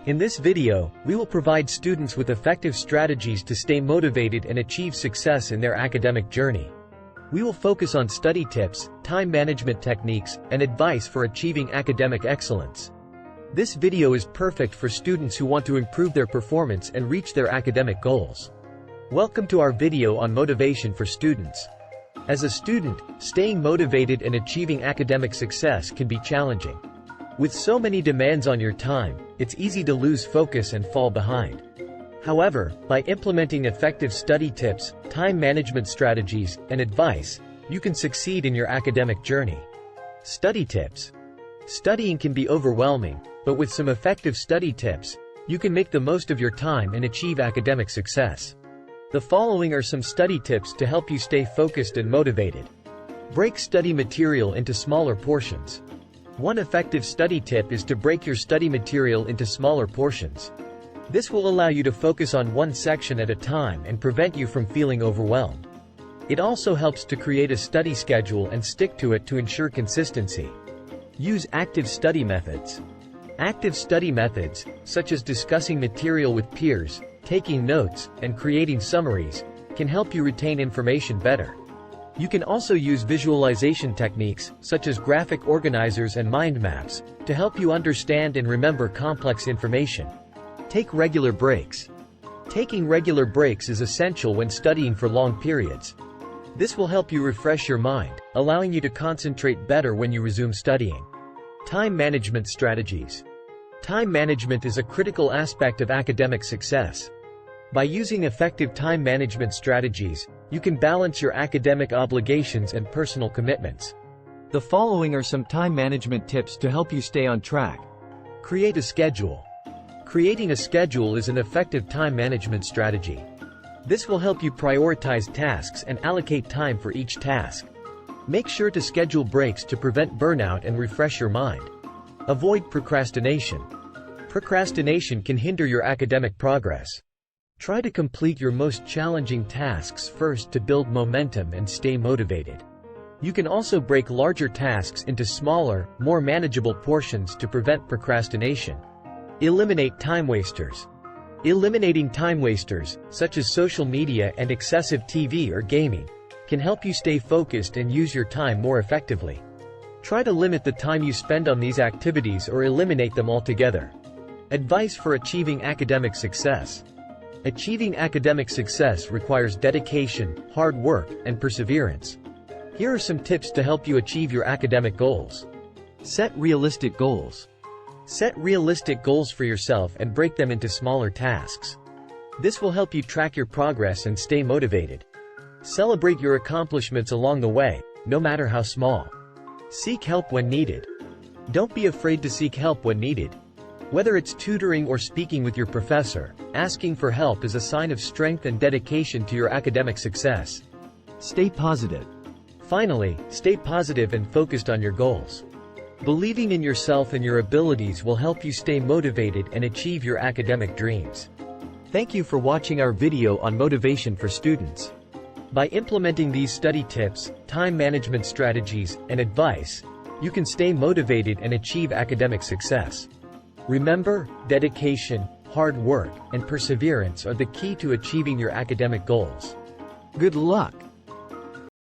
In this video, we will provide students with effective strategies to stay motivated and achieve success in their academic journey. We will focus on study tips, time management techniques, and advice for achieving academic excellence. This video is perfect for students who want to improve their performance and reach their academic goals. Welcome to our video on motivation for students. As a student, staying motivated and achieving academic success can be challenging. With so many demands on your time, it's easy to lose focus and fall behind. However, by implementing effective study tips, time management strategies, and advice, you can succeed in your academic journey. Study tips. Studying can be overwhelming, but with some effective study tips, you can make the most of your time and achieve academic success. The following are some study tips to help you stay focused and motivated. Break study material into smaller portions. One effective study tip is to break your study material into smaller portions. This will allow you to focus on one section at a time and prevent you from feeling overwhelmed. It also helps to create a study schedule and stick to it to ensure consistency. Use active study methods. Active study methods, such as discussing material with peers, taking notes, and creating summaries, can help you retain information better. You can also use visualization techniques, such as graphic organizers and mind maps, to help you understand and remember complex information. Take regular breaks. Taking regular breaks is essential when studying for long periods. This will help you refresh your mind, allowing you to concentrate better when you resume studying. Time management strategies. Time management is a critical aspect of academic success. By using effective time management strategies, you can balance your academic obligations and personal commitments. The following are some time management tips to help you stay on track. Create a schedule. Creating a schedule is an effective time management strategy. This will help you prioritize tasks and allocate time for each task. Make sure to schedule breaks to prevent burnout and refresh your mind. Avoid procrastination. Procrastination can hinder your academic progress. Try to complete your most challenging tasks first to build momentum and stay motivated. You can also break larger tasks into smaller, more manageable portions to prevent procrastination. Eliminate time wasters. Eliminating time wasters, such as social media and excessive TV or gaming, can help you stay focused and use your time more effectively. Try to limit the time you spend on these activities or eliminate them altogether. Advice for achieving academic success. Achieving academic success requires dedication, hard work, and perseverance. Here are some tips to help you achieve your academic goals. Set realistic goals. Set realistic goals for yourself and break them into smaller tasks. This will help you track your progress and stay motivated. Celebrate your accomplishments along the way, no matter how small. Seek help when needed. Don't be afraid to seek help when needed. Whether it's tutoring or speaking with your professor, asking for help is a sign of strength and dedication to your academic success. Stay positive. Finally, stay positive and focused on your goals. Believing in yourself and your abilities will help you stay motivated and achieve your academic dreams. Thank you for watching our video on motivation for students. By implementing these study tips, time management strategies, and advice, you can stay motivated and achieve academic success. Remember, dedication, hard work, and perseverance are the key to achieving your academic goals. Good luck!